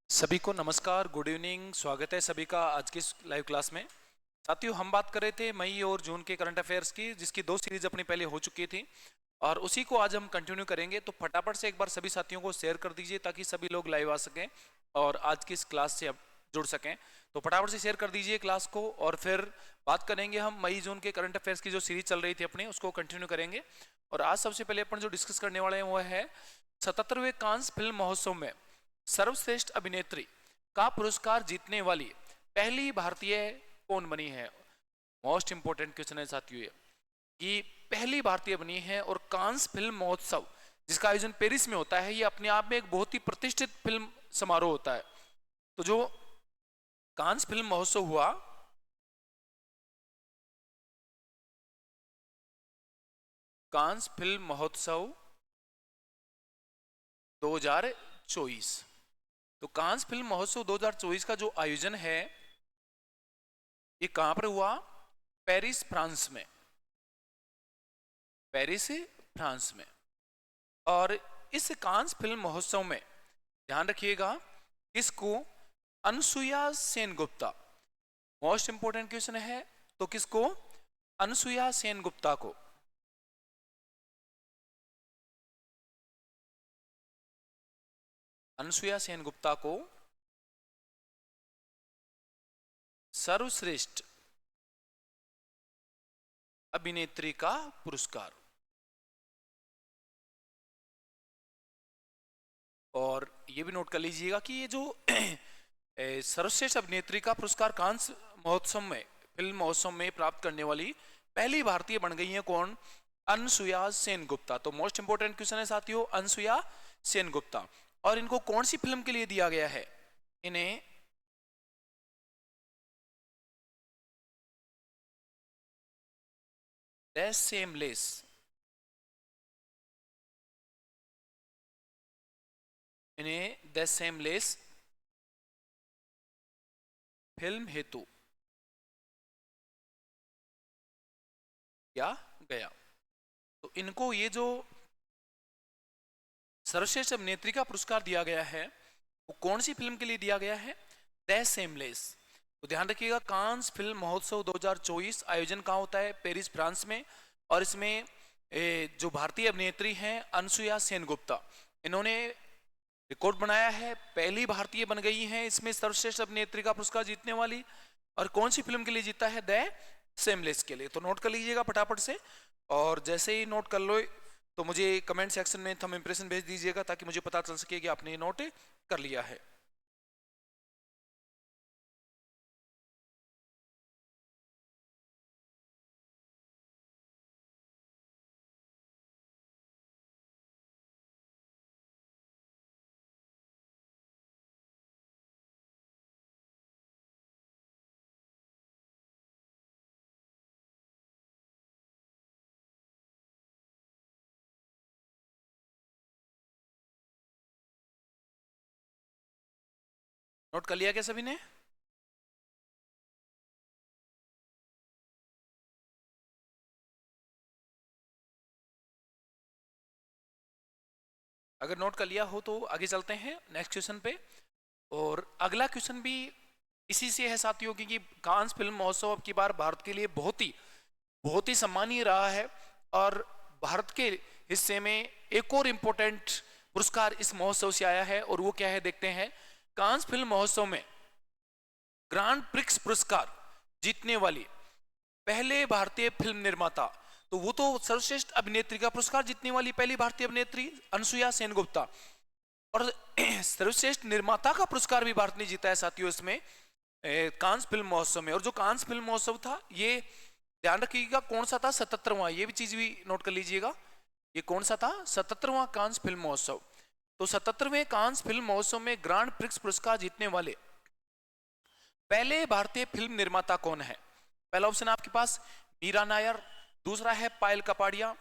सभी को नमस्कार, गुड इवनिंग। स्वागत है सभी का आज की इस लाइव क्लास में। साथियों, हम बात कर रहे थे मई और जून के करंट अफेयर्स की, जिसकी दो सीरीज अपनी पहले हो चुकी थी और उसी को आज हम कंटिन्यू करेंगे। तो फटाफट से एक बार सभी साथियों को शेयर कर दीजिए ताकि सभी लोग लाइव आ सकें और आज की इस क्लास से अब जुड़ सकें। तो फटाफट से शेयर कर दीजिए क्लास को और फिर बात करेंगे हम मई जून के करंट अफेयर्स की जो सीरीज चल रही थी अपनी, उसको कंटिन्यू करेंगे। और आज सबसे पहले अपन जो डिस्कस करने वाले हैं वो है 77वें कांस फिल्म महोत्सव में सर्वश्रेष्ठ अभिनेत्री का पुरस्कार जीतने वाली पहली भारतीय कौन बनी है। मोस्ट इंपोर्टेंट क्वेश्चन है साथियों ये, कि पहली भारतीय बनी है। और कांस फिल्म महोत्सव जिसका आयोजन पेरिस में होता है, ये अपने आप में एक बहुत ही प्रतिष्ठित फिल्म समारोह होता है। तो जो कांस फिल्म महोत्सव हुआ, कांस फिल्म महोत्सव 2024, तो कांस फिल्म महोत्सव 2024 का जो आयोजन है ये कहां पर हुआ? पेरिस, फ्रांस में। पेरिस, फ्रांस में। और इस कांस फिल्म महोत्सव में ध्यान रखिएगा, किसको? Anasuya Sengupta. Most important question है। तो किसको? अनसुया सेनगुप्ता को। अनसुया सेनगुप्ता को सर्वश्रेष्ठ अभिनेत्री का पुरस्कार। और ये भी नोट कर लीजिएगा कि ये जो सर्वश्रेष्ठ अभिनेत्री का पुरस्कार कांस महोत्सव में, फिल्म महोत्सव में प्राप्त करने वाली पहली भारतीय बन गई है कौन? अनसुया सेनगुप्ता। तो मोस्ट इंपोर्टेंट क्वेश्चन है साथियों, अनसुया सेनगुप्ता। और इनको कौन सी फिल्म के लिए दिया गया है? इन्हें द सेमलेस, इन्हें द सेमलेस फिल्म हेतु किया गया। तो इनको ये जो सर्वश्रेष्ठ अभिनेत्री का पुरस्कार दिया गया है वो कौन सी फिल्म के लिए दिया गया है? The seamless. तो ध्यान रखिएगा, कांस फिल्म महोत्सव 2024 आयोजन कहाँ होता है? पेरिस, फ्रांस में। और इसमें जो भारतीय अभिनेत्री हैं अनसुया सेनगुप्ता, इन्होंने रिकॉर्ड बनाया है, पहली भारतीय बन गई हैं इसमें सर्वश्रेष्ठ अभिनेत्री का पुरस्कार जीतने वाली। और कौन सी फिल्म के लिए जीता है? द सेमलेस के लिए। तो नोट कर लीजिएगा फटाफट से। और जैसे ही नोट कर लो तो मुझे कमेंट सेक्शन में थंब इंप्रेशन भेज दीजिएगा ताकि मुझे पता चल सके कि आपने नोट कर लिया है। नोट कर लिया क्या सभी ने? अगर नोट कर लिया हो तो आगे चलते हैं नेक्स्ट क्वेश्चन पे। और अगला क्वेश्चन भी इसी से है साथियों, क्योंकि कांस फिल्म महोत्सव अब की बार भारत के लिए बहुत ही सम्मानीय रहा है। और भारत के हिस्से में एक और इम्पोर्टेंट पुरस्कार इस महोत्सव से आया है, और वो क्या है देखते हैं। कांस फिल्म महोत्सव में ग्रांड प्रिक्स पुरस्कार जीतने वाली पहले भारतीय फिल्म निर्माता, तो वो तो सर्वश्रेष्ठ अभिनेत्री का पुरस्कार जीतने वाली पहली भारतीय अभिनेत्री अनसुया सेनगुप्ता। और सर्वश्रेष्ठ निर्माता का पुरस्कार भी भारत ने जीता है साथियों इसमें, कांस फिल्म महोत्सव में। और जो कांस फिल्म महोत्सव था ये ध्यान रखिएगा कौन सा था? 77वां। ये भी चीज भी नोट कर लीजिएगा, ये कौन सा था? 77वां कांस फिल्म महोत्सव। तो 77वें कांस फिल्म महोत्सव में ग्रांड प्रिक्स पुरस्कार जीतने वाले पहले भारतीय फिल्म निर्माता कौन है? पहला ऑप्शन आपके पास मीरा नायर, दूसरा है पायल कपाड़िया,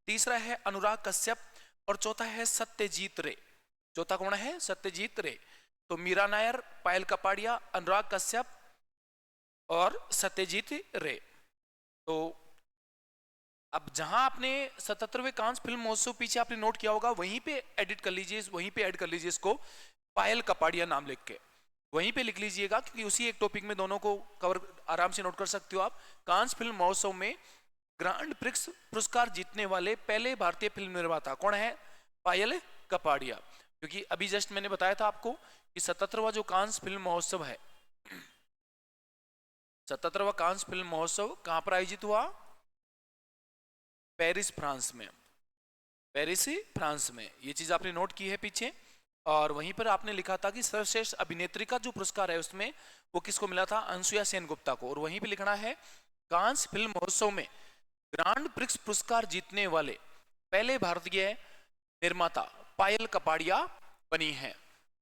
तीसरा है अनुराग कश्यप और चौथा है सत्यजीत रे। चौथा कौन है? सत्यजीत रे। तो मीरा नायर, पायल कपाड़िया, अनुराग कश्यप और सत्यजीत रे। तो अब जहां आपने 77वें कांस फिल्म महोत्सव पीछे आपने नोट किया होगा वहीं पे एडिट कर लीजिए, वहीं पे ऐड कर लीजिए इसको। पायल कपाड़िया नाम लिख के वहीं पे लिख लीजिएगा, क्योंकि उसी एक टॉपिक में दोनों को कवर आराम से नोट कर सकते हो आप। कांस फिल्म महोत्सव में ग्रांड प्रिक्स पुरस्कार जीतने वाले पहले भारतीय फिल्म निर्माता कौन है? पायल कपाड़िया। क्योंकि अभी जस्ट मैंने बताया था आपको कि 77वां जो कांस फिल्म महोत्सव है, 77वां कांस फिल्म महोत्सव कहां पर आयोजित हुआ? पेरिस फ्रांस में। पेरिस फ्रांस में, ये चीज आपने नोट की है पीछे। और वहीं पर आपने लिखा था कि सर्वश्रेष्ठ अभिनेत्री का जो पुरस्कार है उसमें वो किसको मिला था? अनसुया सेन गुप्ता को। और वहीं पे लिखना है कांस फिल्म महोत्सव में ग्रांड प्रिक्स पुरस्कार जीतने वाले पहले भारतीय निर्माता पायल कपाड़िया बनी है।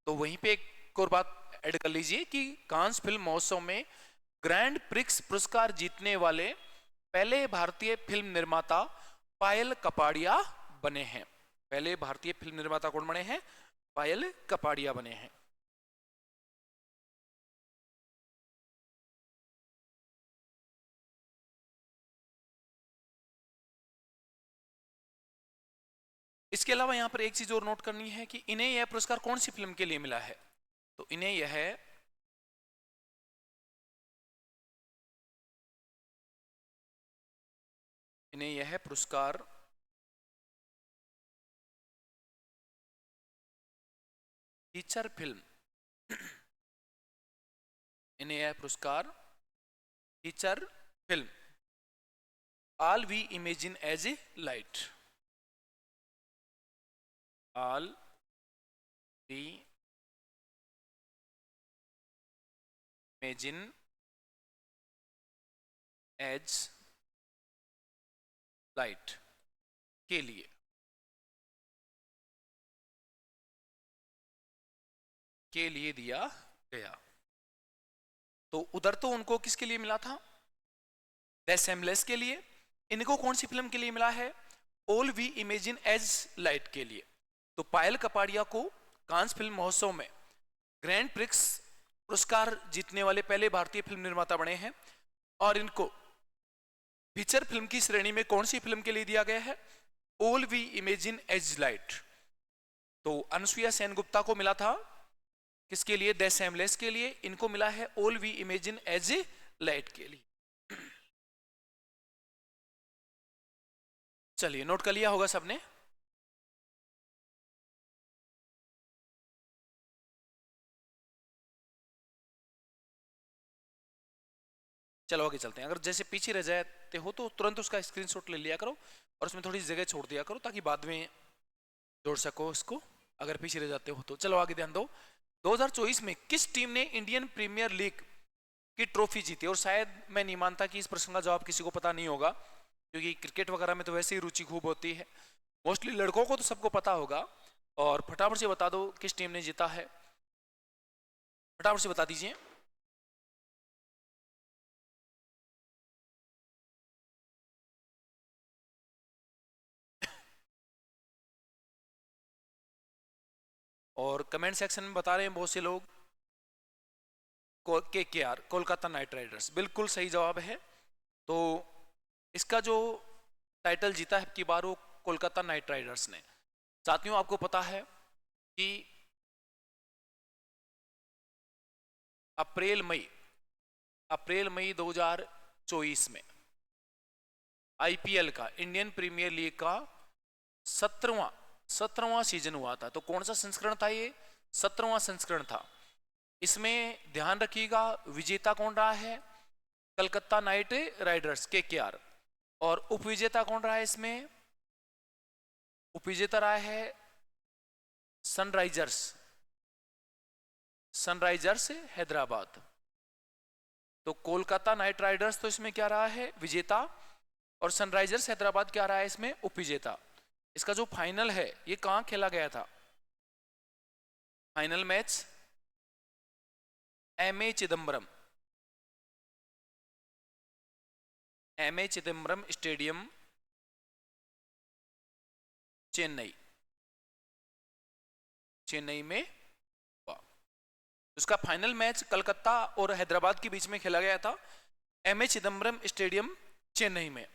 तो वहीं पे एक और बात ऐड कर लीजिए कि कांस फिल्म महोत्सव में ग्रैंड प्रिक्स पुरस्कार जीतने वाले पहले भारतीय फिल्म निर्माता पायल कपाड़िया बने हैं। पहले भारतीय फिल्म निर्माता कौन बने हैं? पायल कपाड़िया बने हैं। इसके अलावा यहां पर एक चीज और नोट करनी है कि इन्हें यह पुरस्कार कौन सी फिल्म के लिए मिला है? तो इन्हें यह पुरस्कार फीचर फिल्म इन्हें यह पुरस्कार feature film all we imagine as a light, all we imagine as light के लिए दिया गया। तो उधर तो उनको किसके लिए मिला था? द सेमलेस के लिए। इनको कौन सी फिल्म के लिए मिला है? All we imagine as light के लिए। तो पायल कपाड़िया को कांस फिल्म महोत्सव में ग्रैंड प्रिक्स पुरस्कार जीतने वाले पहले भारतीय फिल्म निर्माता बने हैं। और इनको फीचर फिल्म की श्रेणी में कौन सी फिल्म के लिए दिया गया है? All we imagine as light. तो अनसुया सेन गुप्ता को मिला था किसके लिए? द सेमलेस के लिए। इनको मिला है all we imagine as a light के लिए। चलिए, नोट कर लिया होगा सबने। चलो आगे चलते हैं। अगर जैसे पीछे रह जाते हो तो तुरंत उसका स्क्रीनशॉट ले लिया करो और उसमें थोड़ी जगह छोड़ दिया करो ताकि बाद में जोड़ सको इसको, अगर पीछे रह जाते हो तो। चलो आगे ध्यान दो। 2024 में किस टीम ने इंडियन प्रीमियर लीग की ट्रॉफी जीती? और शायद मैं नहीं मानता कि इस प्रश्न का जवाब किसी को पता नहीं होगा, क्योंकि क्रिकेट वगैरह में तो वैसे ही रुचि खूब होती है। मोस्टली लड़कों को तो सबको पता होगा। और फटाफट से बता दो किस टीम ने जीता है, फटाफट से बता दीजिए। और कमेंट सेक्शन में बता रहे हैं बहुत से लोग KKR, कोलकाता नाइट राइडर्स, बिल्कुल सही जवाब है। तो इसका जो टाइटल जीता है की बार वो कोलकाता नाइट राइडर्स ने। साथियों, आपको पता है कि अप्रैल मई 2024 में IPL का, इंडियन प्रीमियर लीग का 17वां सीजन हुआ था। तो कौन सा संस्करण था ये? 17वां संस्करण था। इसमें ध्यान रखिएगा विजेता कौन रहा है? Calcutta night Riders KKR। और उपविजेता कौन रहा है इसमें? उपविजेता रहा है सनराइजर्स हैदराबाद। तो कोलकाता नाइट राइडर्स तो इसमें क्या रहा है? विजेता। और सनराइजर्स हैदराबाद क्या रहा है इसमें? उपविजेता। इसका जो फाइनल है ये कहां खेला गया था? Final match MA Chidambaram stadium, Chennai में हुआ। उसका फाइनल मैच कलकत्ता और हैदराबाद के बीच में खेला गया था MA चिदम्बरम स्टेडियम, चेन्नई में,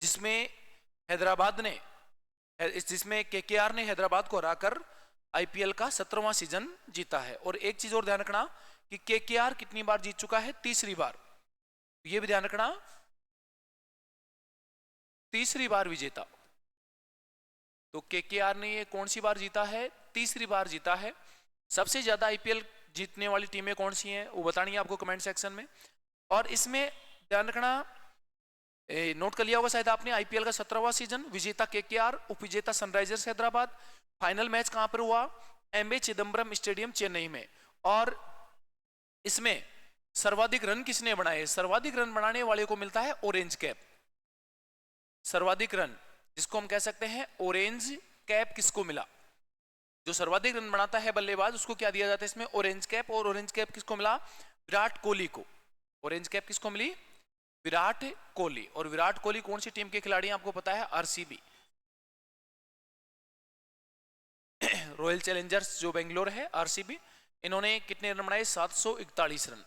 जिसमें KKR ने हैदराबाद को हराकर आईपीएल का 17वां सीजन जीता है। और एक चीज और ध्यान रखना कि केकेआर कितनी बार जीत चुका है, तीसरी बार, ये भी ध्यान रखना, तीसरी बार विजेता। तो केकेआर ने ये कौन सी बार जीता है, तीसरी बार जीता है। सबसे ज्यादा आईपीएल जीतने वाली टीमें कौन सी हैं वो बतानी है आपको कमेंट सेक्शन में। और इसमें ध्यान रखना, नोट कर लिया होगा शायद आपने, आईपीएल का 17वां सीजन, विजेता केकेआर, उपविजेता सनराइजर्स हैदराबाद। फाइनल मैच कहां पर हुआ, एमए चिदम्बरम स्टेडियम चेन्नई में। और इसमें सर्वाधिक रन किसने बनाए, सर्वाधिक रन बनाने वाले को मिलता है ऑरेंज कैप। सर्वाधिक रन जिसको हम कह सकते हैं ऑरेंज कैप, किसको मिला, जो सर्वाधिक रन बनाता है बल्लेबाज उसको क्या दिया जाता है इसमें, ऑरेंज कैप। और ऑरेंज कैप किसको मिला, विराट कोहली को। ऑरेंज कैप किसको मिली, विराट कोहली। और विराट कोहली कौन सी टीम के खिलाड़ी हैं आपको पता है, आरसीबी, रॉयल चैलेंजर्स जो बेंगलोर है, आरसीबी। इन्होंने कितने रन बनाए, 741 रन।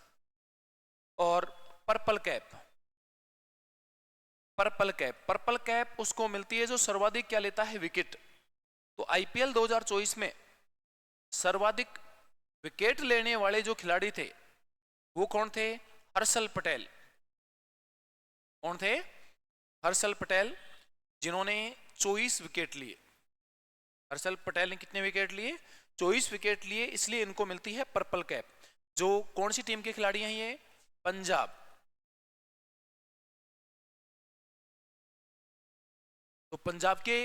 और purple cap, purple cap, purple cap उसको मिलती है जो सर्वाधिक क्या लेता है, विकेट। तो आईपीएल 2024 में सर्वाधिक विकेट लेने वाले जो खिलाड़ी थे वो कौन थे, हर्षल पटेल। कौन थे, हर्षल पटेल, जिन्होंने 24 विकेट लिए। हर्षल पटेल ने कितने विकेट लिए, 24 विकेट लिए, इसलिए इनको मिलती है पर्पल कैप। जो कौन सी टीम के खिलाड़ी हैं ये, पंजाब। तो पंजाब के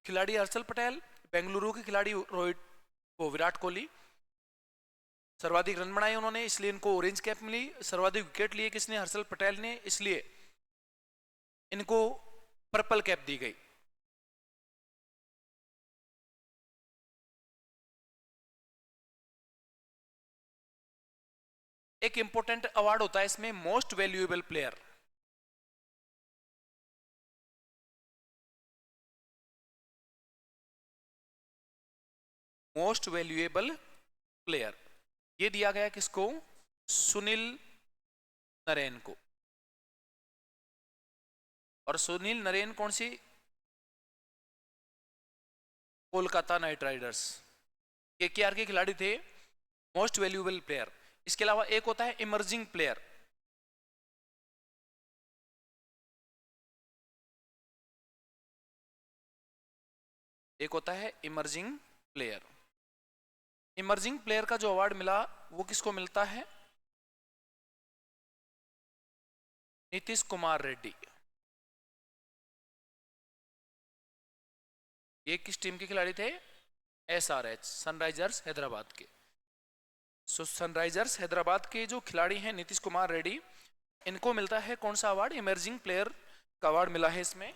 खिलाड़ी हर्षल पटेल, बेंगलुरु के खिलाड़ी रोहित वो विराट कोहली, सर्वाधिक रन बनाए उन्होंने, इसलिए इनको ऑरेंज कैप मिली। सर्वाधिक विकेट लिए किसने, हर्षल पटेल ने, इसलिए इनको पर्पल कैप दी गई। एक इंपॉर्टेंट अवार्ड होता है इसमें, most valuable player. Most valuable player ये दिया गया किसको, सुनील नरेन को। और सुनील नरेन कौन सी, कोलकाता नाइट राइडर्स, केकेआर के खिलाड़ी थे, मोस्ट वैल्यूएबल प्लेयर। इसके अलावा एक होता है इमर्जिंग प्लेयर। एक होता है इमर्जिंग प्लेयर। इमर्जिंग प्लेयर का जो अवार्ड मिला वो किसको मिलता है, नीतीश कुमार रेड्डी। ये किस टीम के खिलाड़ी थे, एसआरएच, सनराइजर्स हैदराबाद के। सनराइजर्स हैदराबाद के जो खिलाड़ी हैं नीतीश कुमार रेड्डी, इनको मिलता है कौन सा अवार्ड, इमर्जिंग प्लेयर का अवार्ड मिला है इसमें।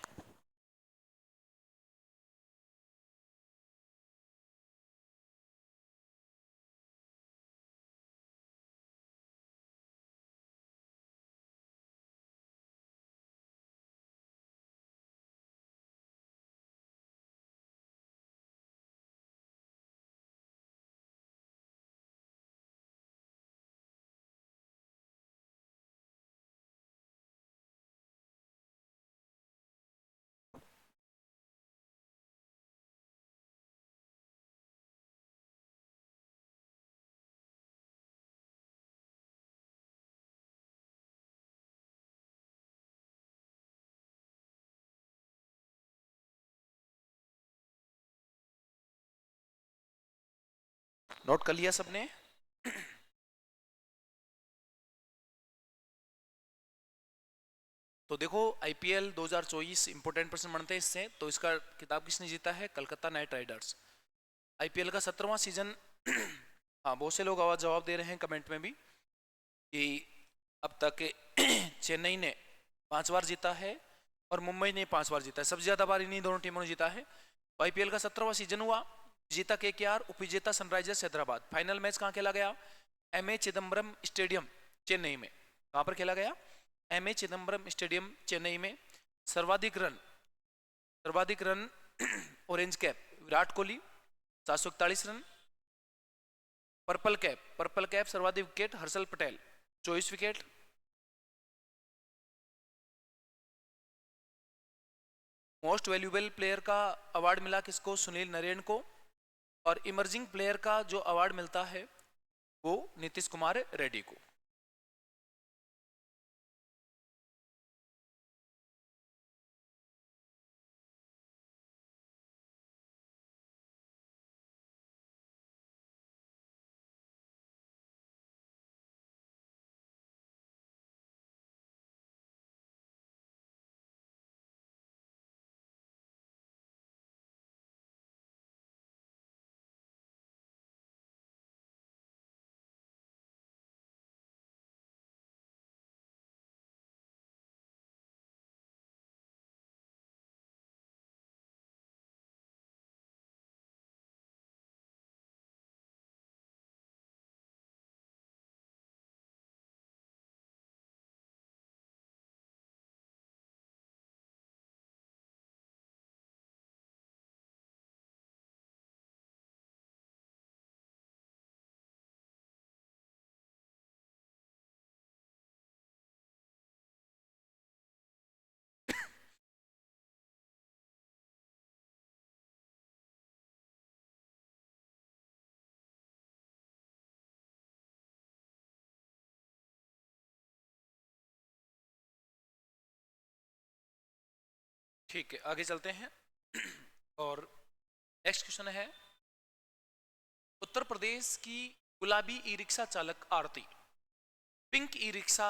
नोट कर लिया सबने। तो देखो आईपीएल 2024 इंपोर्टेंट प्रश्न बनते हैं इससे। तो इसका किताब किसने जीता है, कलकत्ता नाइट राइडर्स। आईपीएल का 17वां सीजन, हाँ बहुत से लोग आवाज जवाब दे रहे हैं कमेंट में भी कि अब तक चेन्नई ने 5 बार जीता है और मुंबई ने 5 बार जीता है, सबसे ज्यादा बार इन्हीं दोनों टीमों ने जीता है। तो आईपीएल का 17वां सीजन हुआ, जीता केकेआर, उपविजेता सनराइजर्स हैदराबाद। फाइनल मैच कहाँ खेला गया, एमए चिदम्बरम स्टेडियम चेन्नई में। कहाँ पर खेला गया, एमए चिदम्बरम स्टेडियम चेन्नई में। सर्वाधिक रन, सर्वाधिक run orange cap Virat Kohli 741 run. Purple cap, purple cap सर्वाधिक wicket Harshal Patel 24 wicket. Most valuable player का अवार्ड मिला किसको, सुनील नरेन को। और इमर्जिंग प्लेयर का जो अवार्ड मिलता है वो नीतीश कुमार रेड्डी को। ठीक है, आगे चलते हैं। और नेक्स्ट क्वेश्चन है, उत्तर प्रदेश की गुलाबी ई रिक्शा चालक आरती पिंक ई रिक्शा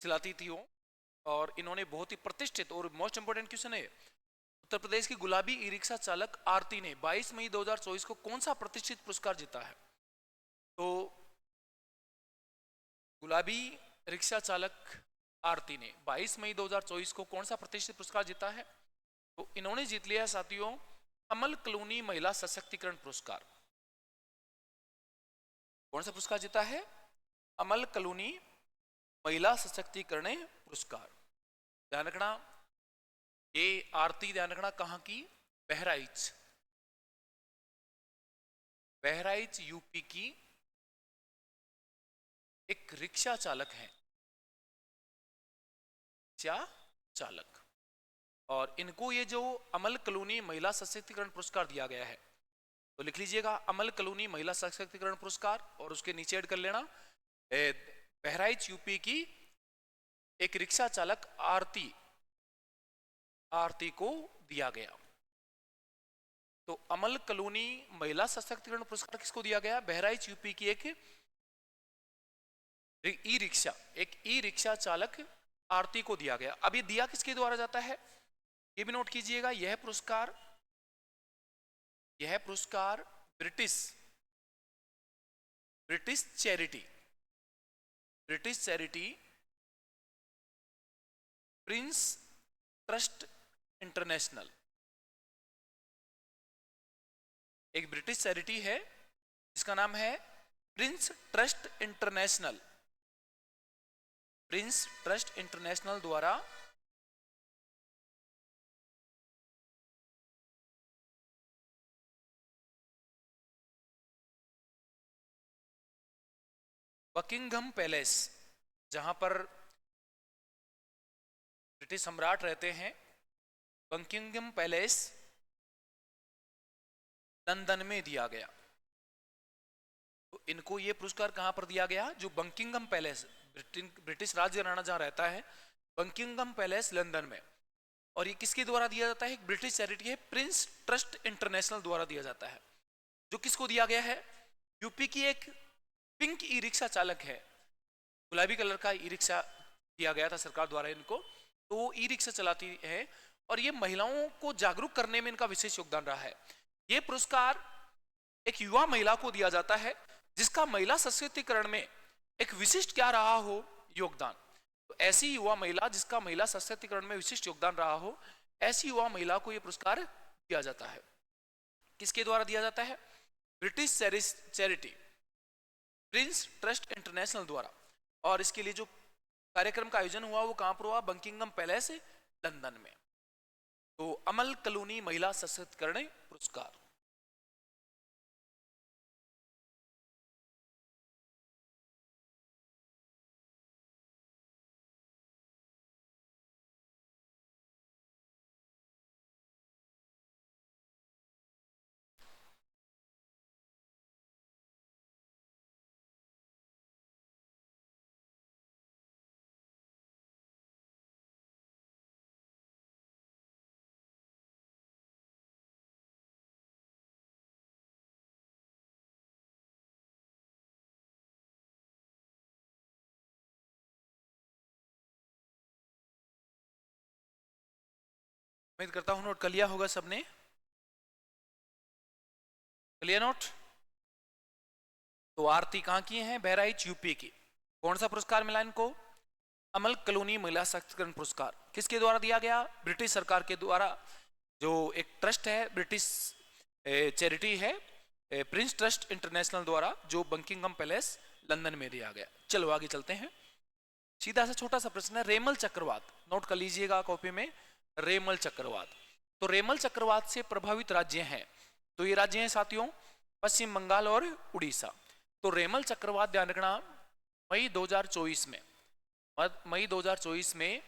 चलाती थी वो, और इन्होंने बहुत ही प्रतिष्ठित और मोस्ट इंपोर्टेंट क्वेश्चन है, उत्तर प्रदेश की गुलाबी ई रिक्शा चालक आरती ने 22 मई 2024 को कौन सा प्रतिष्ठित पुरस्कार जीता है? तो गुलाबी रिक्शा चालक आरती ने 22 मई 2024 को कौन सा प्रतिष्ठित पुरस्कार जीता है? तो इन्होंने जीत लिया साथियों अमल कलोनी महिला सशक्तिकरण पुरस्कार। कौन सा पुरस्कार जीता है? अमल कलोनी महिला सशक्तिकरण पुरस्कार। ध्यान रखना, ये आरती ध्यान रखना कहां की? बहराइच, बहराइच यूपी की एक रिक्शा चालक है, रिक्शा चालक। और इनको ये जो अमल कलोनी महिला सशक्तिकरण पुरस्कार दिया गया है, तो लिख लीजिएगा अमल कलोनी महिला सशक्तिकरण पुरस्कार, और उसके नीचे ऐड कर लेना बहराइच यूपी की एक रिक्शा चालक आरती, आरती को दिया गया। तो अमल कलोनी महिला सशक्तिकरण पुरस्कार किसको दिया गया? बहराइच यूपी की एक ई रिक्शा, एक ई रिक्शा चालक आरती को दिया गया। अब ये दिया किसके द्वारा जाता है ये भी नोट कीजिएगा। यह पुरस्कार British British charity Prince trust international, एक ब्रिटिश चैरिटी है जिसका नाम है Prince trust international, Prince trust international द्वारा बकिंघम पैलेस, जहां पर ब्रिटिश सम्राट रहते हैं, बकिंघम पैलेस लंदन में दिया गया। तो इनको ये पुरस्कार कहां पर दिया गया? जो बकिंघम पैलेस, ब्रिटिश राज्य राणा जहां रहता है, बकिंघम पैलेस लंदन में। और ये किसके द्वारा दिया जाता है? एक ब्रिटिश चैरिटी है प्रिंस ट्रस्ट इंटरनेशनल द्वारा दिया जाता है। जो किसको दिया गया है? यूपी की एक पिंक ई रिक्शा चालक है, गुलाबी कलर का ई रिक्शा दिया गया था सरकार द्वारा इनको, तो वो ई रिक्शा चलाती है और ये महिलाओं को जागरूक करने में इनका विशेष योगदान रहा है। ये पुरस्कार एक युवा महिला को दिया जाता है जिसका महिला सशक्तिकरण में एक विशिष्ट क्या रहा हो? योगदान। तो ऐसी युवा महिला जिसका महिला सशक्तिकरण में विशिष्ट योगदान रहा हो, ऐसी युवा महिला को यह पुरस्कार दिया जाता है। किसके द्वारा दिया जाता है? British charity Prince trust international द्वारा। और इसके लिए जो कार्यक्रम का आयोजन हुआ वो कहां पर हुआ? बकिंघम पैलेस लंदन में। तो अमल कलोनी महिला सशक्तिकरण पुरस्कार। उम्मीद करता हूं नोट कर लिया होगा सबने। Clear note. तो आरती कहाँ की है? बहराइच यूपी की। कौन सा पुरस्कार मिला इनको? अमल कलोनी महिला सशक्तिकरण पुरस्कार। किसके द्वारा दिया गया? ब्रिटिश सरकार के द्वारा। जो एक ट्रस्ट है, ब्रिटिश चैरिटी है, प्रिंस ट्रस्ट इंटरनेशनल द्वारा, जो बकिंगम पैलेस लंदन में दिया गया। चलो आगे चलते हैं। सीधा सा छोटा सा प्रश्न है, रेमल चक्रवात। नोट कर लीजिएगा कॉपी में, रेमल चक्रवात। तो रेमल चक्रवात से प्रभावित राज्य हैं, तो ये राज्य हैं साथियों पश्चिम बंगाल और उड़ीसा। तो रेमल चक्रवात ध्यान रखना, मई 2024 में, मई 2024 में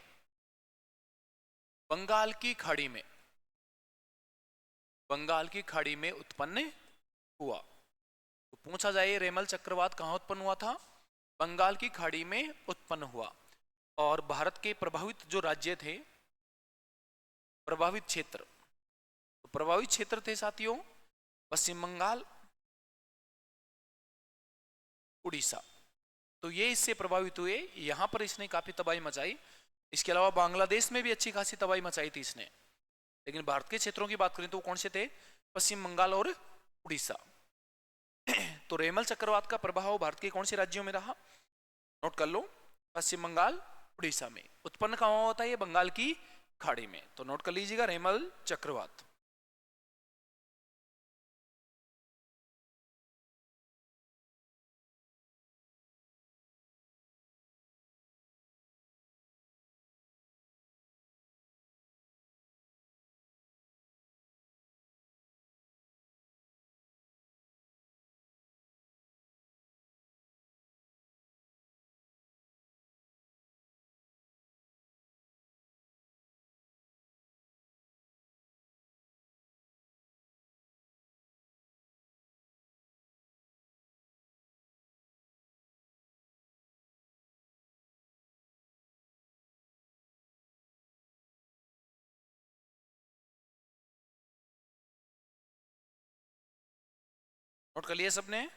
बंगाल की खाड़ी में, बंगाल की खाड़ी में उत्पन्न हुआ। तो पूछा जाए रेमल चक्रवात कहां उत्पन्न हुआ था? बंगाल की खाड़ी में उत्पन्न हुआ। और भारत के प्रभावित जो राज्य थे, प्रभावित क्षेत्र, तो प्रभावित क्षेत्र थे साथियों पश्चिम बंगाल, उड़ीसा। तो ये इससे प्रभावित हुए। यहां पर इसने काफी तबाही मचाई। इसके अलावा बांग्लादेश में भी अच्छी खासी तबाही मचाई थी इसने। लेकिन भारत के क्षेत्रों की बात करें तो कौन से थे? पश्चिम बंगाल और उड़ीसा। तो रेमल चक्रवात का प्रभाव भारत के कौन से राज्यों में रहा? नोट कर लो, पश्चिम बंगाल, उड़ीसा में। उत्पन्न कहां होता है? ये बंगाल की खाड़ी में। तो नोट कर लीजिएगा रेमल चक्रवात। नोट कर लिया सबने?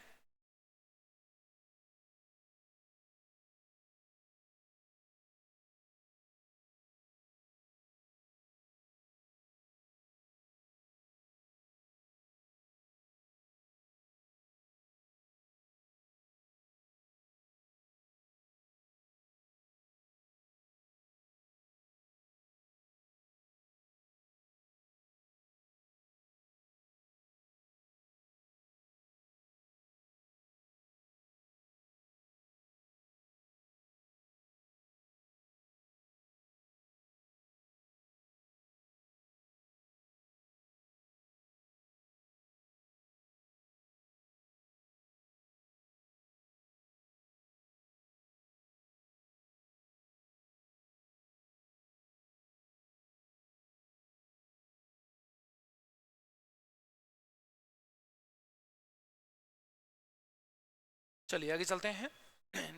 चलिए आगे चलते हैं।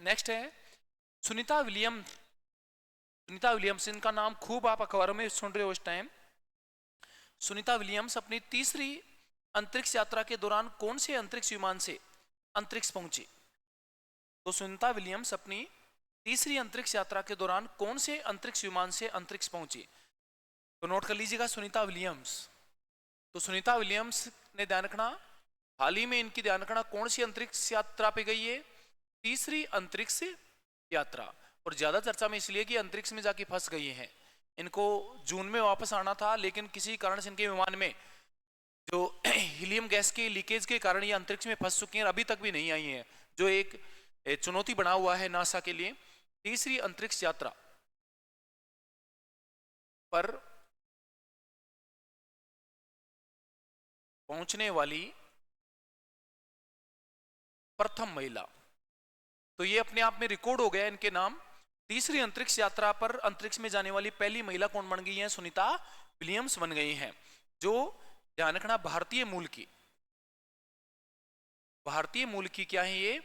नेक्स्ट है सुनीता विलियम्स। सुनीता विलियम्स, इनका नाम खूब आप अखबारों में सुन रहे हो इस टाइम। सुनीता विलियम्स अपनी तीसरी अंतरिक्ष यात्रा के दौरान कौन से अंतरिक्ष विमान से अंतरिक्ष पहुंची? तो सुनीता विलियम्स अपनी तीसरी अंतरिक्ष यात्रा के दौरान कौन से अंतरिक्ष विमान से अंतरिक्ष पहुंची? तो नोट कर लीजिएगा सुनीता विलियम्स। तो सुनीता विलियम्स ने ध्यान रखना, हाल ही में इनकी ध्यान रखना कौन सी अंतरिक्ष यात्रा पे गई है? तीसरी अंतरिक्ष यात्रा। और ज्यादा चर्चा में इसलिए कि अंतरिक्ष में जाके फंस गई हैं। इनको जून में वापस आना था, लेकिन किसी कारण से इनके विमान में जो हीलियम गैस के लीकेज के कारण ये अंतरिक्ष में फंस चुकी हैं, अभी तक भी नहीं आई हैं, जो एक चुनौती बना हुआ है नासा के लिए। तीसरी अंतरिक्ष यात्रा पर पहुंचने वाली प्रथम महिला। तो ये अपने आप में रिकॉर्ड हो गया इनके नाम। तीसरी अंतरिक्ष यात्रा पर अंतरिक्ष में जाने वाली पहली महिला कौन बन गई है? सुनीता विलियम्स बन गई हैं, जो ध्यान रखना भारतीय मूल की, भारतीय मूल की क्या है? ये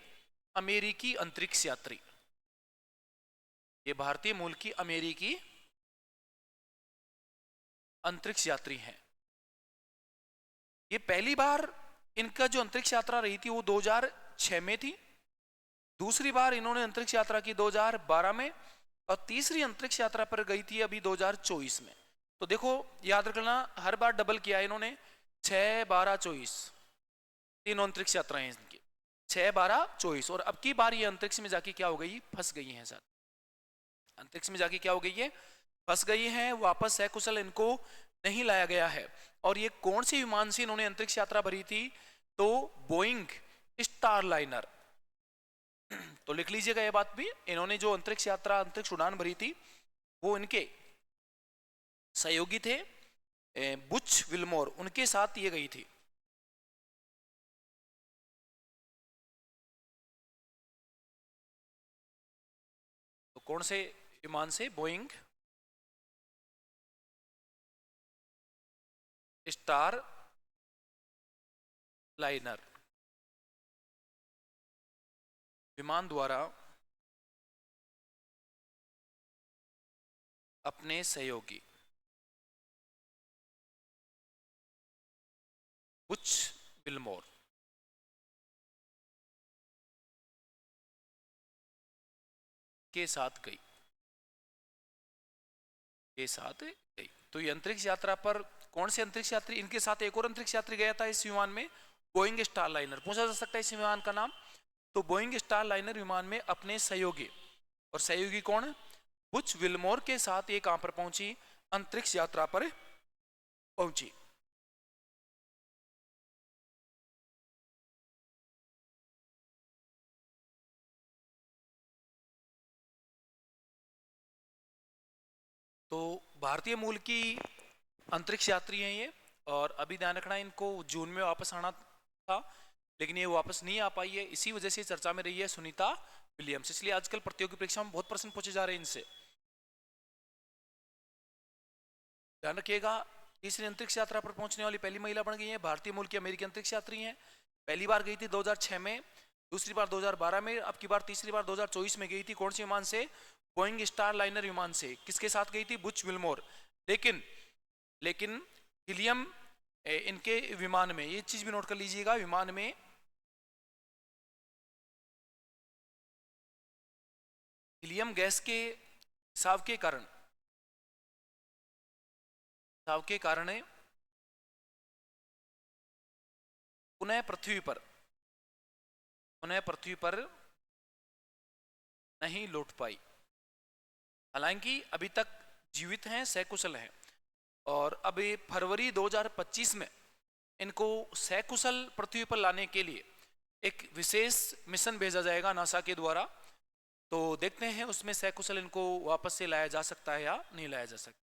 अमेरिकी अंतरिक्ष यात्री। ये भारतीय मूल की अमेरिकी अंतरिक्ष यात्री हैं। ये पहली बार इनका जो अंतरिक्ष यात्रा रही थी वो 2006 में थी। दूसरी बार इन्होंने अंतरिक्ष यात्रा की 2012 में, और तीसरी अंतरिक्ष यात्रा पर गई थी अभी 2024 में। तो देखो याद रखना, हर बार डबल किया है इन्होंने, 6, 12, 24, तीनों अंतरिक्ष यात्राएं इनकी, 6, 12, 24। और अब की बार ये अंतरिक्ष में जाके क्या हो गई, फंस गई हैं सर, अंतरिक्ष में जाके क्या हो गई है, फंस गई हैं, वापस सकुशल इनको नहीं लाया गया है। और ये कौन सी विमान से इन्होंने अंतरिक्ष यात्रा भरी थी, तो बोइंग स्टार लाइनर। तो लिख लीजिएगा ये बात भी, इन्होंने जो अंतरिक्ष यात्रा, अंतरिक्ष उड़ान भरी थी, वो इनके सहयोगी थे बुच विल्मोर, उनके साथ ये गई थी। तो कौन से विमान से, बोइंग स्टार लाइनर विमान द्वारा अपने सहयोगी बुच विल्मोर के साथ गई, के साथ गई। तो ये अंतरिक्ष यात्रा पर कौन से अंतरिक्ष यात्री, इनके साथ एक और अंतरिक्ष यात्री गया था इस विमान में, बोइंग स्टार लाइनर। पूछा जा सकता है इस विमान का नाम, तो बोइंग स्टार लाइनर विमान में अपने सहयोगी, और सहयोगी कौन है, बुच विल्मोर के साथ ये कहां पर पहुंची, अंतरिक्ष यात्रा पर पहुंची। तो भारतीय मूल की अंतरिक्ष यात्री हैं ये, और अभी ध्यान रखना इनको जून में वापस आना था, लेकिन ये वापस नहीं आ पाई है, इसी वजह से चर्चा में रही है सुनीता विलियम्स। इसलिए आजकल प्रतियोगी परीक्षा में बहुत प्रश्न पूछे जा रहे हैं इनसे, ध्यान रखिएगा। तीसरी अंतरिक्ष यात्रा पर पहुंचने वाली पहली महिला बन गई है, भारतीय मूल की अमेरिकी अंतरिक्ष यात्री हैं। पहली बार गई थी 2006 में, दूसरी बार 2012 में, अब की बार तीसरी बार 2024 में गई थी। कौन से विमान से, बोइंग स्टार लाइनर विमान से। किसके साथ गई थी, बुच विल्मोर। लेकिन लेकिन हीलियम इनके विमान में, ये चीज भी नोट कर लीजिएगा, विमान में हीलियम गैस के रिसाव के कारण, रिसाव के कारण पुनः पृथ्वी पर, पुनः पृथ्वी पर नहीं लौट पाई। हालांकि अभी तक जीवित हैं, सकुशल हैं, और अब फरवरी 2025 में इनको सकुशल पृथ्वी पर लाने के लिए एक विशेष मिशन भेजा जाएगा नासा के द्वारा। तो देखते हैं उसमें सकुशल इनको वापस से लाया जा सकता है या नहीं लाया जा सकता।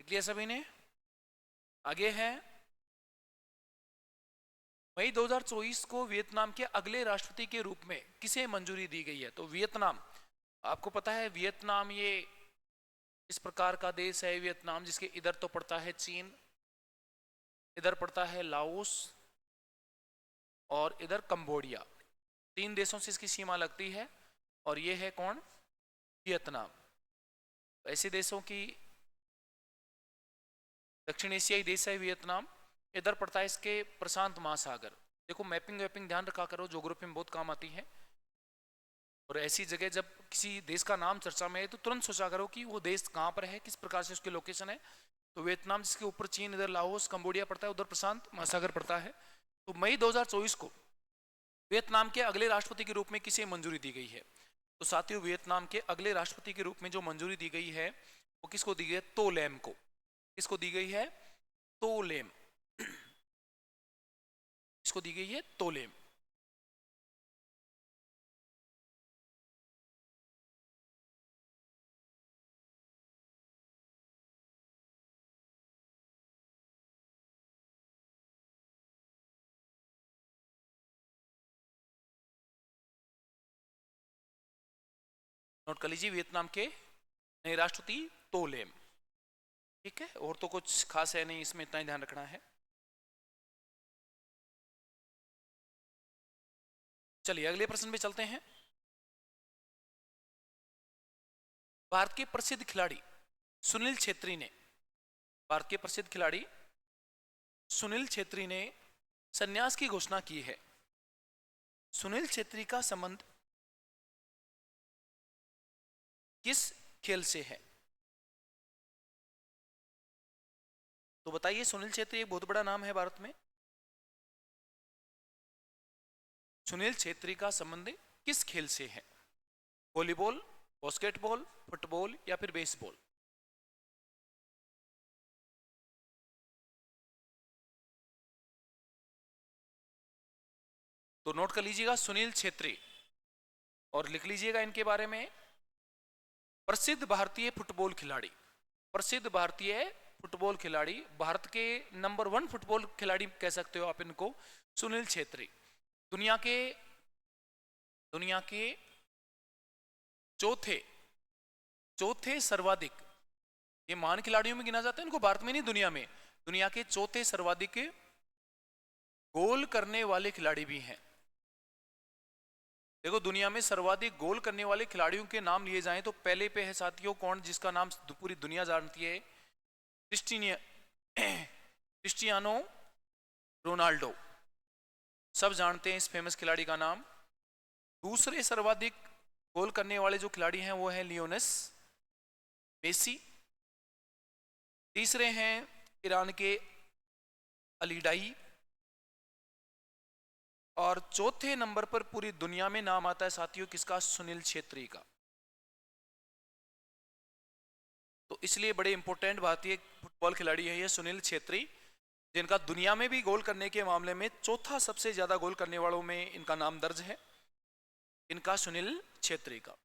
लिख लिया सभी ने, आगे है। मई 2024 को वियतनाम के अगले राष्ट्रपति के रूप में किसे मंजूरी दी गई है, तो वियतनाम, आपको पता है वियतनाम ये इस प्रकार का देश है, वियतनाम, जिसके इधर तो पड़ता है चीन, इधर पड़ता है लाओस, और इधर कंबोडिया, तीन देशों से इसकी सीमा लगती है। और ये है कौन, वियतनाम। ऐसे देशों की, दक्षिण एशियाई देश है वियतनाम, इधर पड़ता है इसके प्रशांत महासागर। देखो मैपिंग वैपिंग ध्यान रखा करो, ज्योग्राफी में बहुत काम आती है। और ऐसी जगह जब किसी देश का नाम चर्चा में है तो तुरंत सोचा करो कि वो देश कहाँ पर है, किस प्रकार से उसकी लोकेशन है। तो वियतनाम जिसके ऊपर चीन, इधर लाओस कंबोडिया पड़ता है, उधर प्रशांत महासागर पड़ता है। तो मई 2024 को वियतनाम के अगले राष्ट्रपति के रूप में किसे मंजूरी दी गई है, तो साथियों वियतनाम के अगले राष्ट्रपति के रूप में जो मंजूरी दी गई है वो किसको दी गई है, तो लैम को। किसको दी गई है, तो लेम, इसको दी गई है तो लेम। नोट कर लीजिए, वियतनाम के नए राष्ट्रपति तो लेम। ठीक है, और तो कुछ खास है नहीं इसमें, इतना ही ध्यान रखना है। चलिए अगले प्रश्न पे चलते हैं। भारत के प्रसिद्ध खिलाड़ी सुनील छेत्री ने, भारत के प्रसिद्ध खिलाड़ी सुनील छेत्री ने संन्यास की घोषणा की है। सुनील छेत्री का संबंध किस खेल से है? तो बताइए, सुनील छेत्री एक बहुत बड़ा नाम है भारत में। सुनील छेत्री का संबंध किस खेल से है? वॉलीबॉल, बास्केटबॉल, फुटबॉल या फिर बेसबॉल? तो नोट कर लीजिएगा सुनील छेत्री और लिख लीजिएगा इनके बारे में, प्रसिद्ध भारतीय फुटबॉल खिलाड़ी, प्रसिद्ध भारतीय फुटबॉल खिलाड़ी, भारत के नंबर 1 फुटबॉल खिलाड़ी कह सकते हो आप इनको, सुनील छेत्री। दुनिया के चौथे सर्वाधिक, ये महान खिलाड़ियों में गिना जाता है इनको, भारत में नहीं दुनिया में, दुनिया के चौथे सर्वाधिक गोल करने वाले खिलाड़ी भी हैं। देखो दुनिया में सर्वाधिक गोल करने वाले खिलाड़ियों के नाम लिए जाएं तो पहले पे है साथियों कौन, जिसका नाम पूरी दुनिया जानती है, क्रिस्टियानो रोनाल्डो। सब जानते हैं इस फेमस खिलाड़ी का नाम। दूसरे सर्वाधिक गोल करने वाले जो खिलाड़ी हैं वो है लियोनेस मेसी। तीसरे हैं ईरान के अलीडाई। और चौथे नंबर पर पूरी दुनिया में नाम आता है साथियों किसका, सुनील छेत्री का। तो इसलिए बड़े इंपॉर्टेंट भारतीय फुटबॉल खिलाड़ी है ये सुनील छेत्री, जिनका दुनिया में भी गोल करने के मामले में चौथा सबसे ज्यादा गोल करने वालों में इनका नाम दर्ज है, इनका सुनील छेत्री का।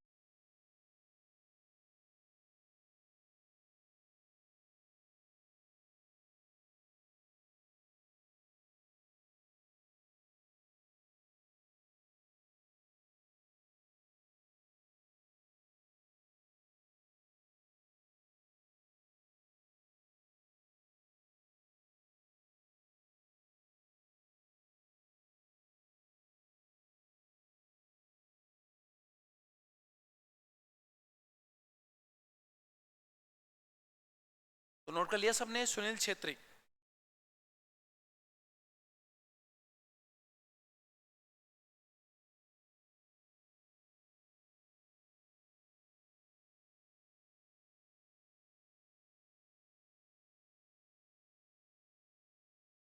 तो नोट कर लिया सबने सुनील छेत्री।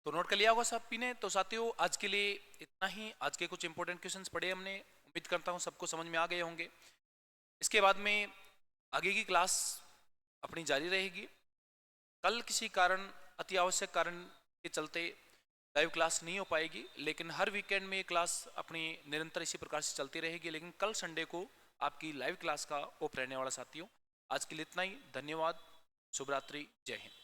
तो नोट कर लिया होगा सब ने। तो साथियों आज के लिए इतना ही, आज के कुछ इंपॉर्टेंट क्वेश्चंस पढ़े हमने, उम्मीद करता हूँ सबको समझ में आ गए होंगे। इसके बाद में आगे की क्लास अपनी जारी रहेगी। कल किसी कारण, अति आवश्यक कारण के चलते लाइव क्लास नहीं हो पाएगी, लेकिन हर वीकेंड में क्लास अपनी निरंतर इसी प्रकार से चलती रहेगी। लेकिन कल संडे को आपकी लाइव क्लास का ऑफ रहने वाला साथियों। आज के लिए इतना ही, धन्यवाद, शुभ रात्रि, जय हिंद।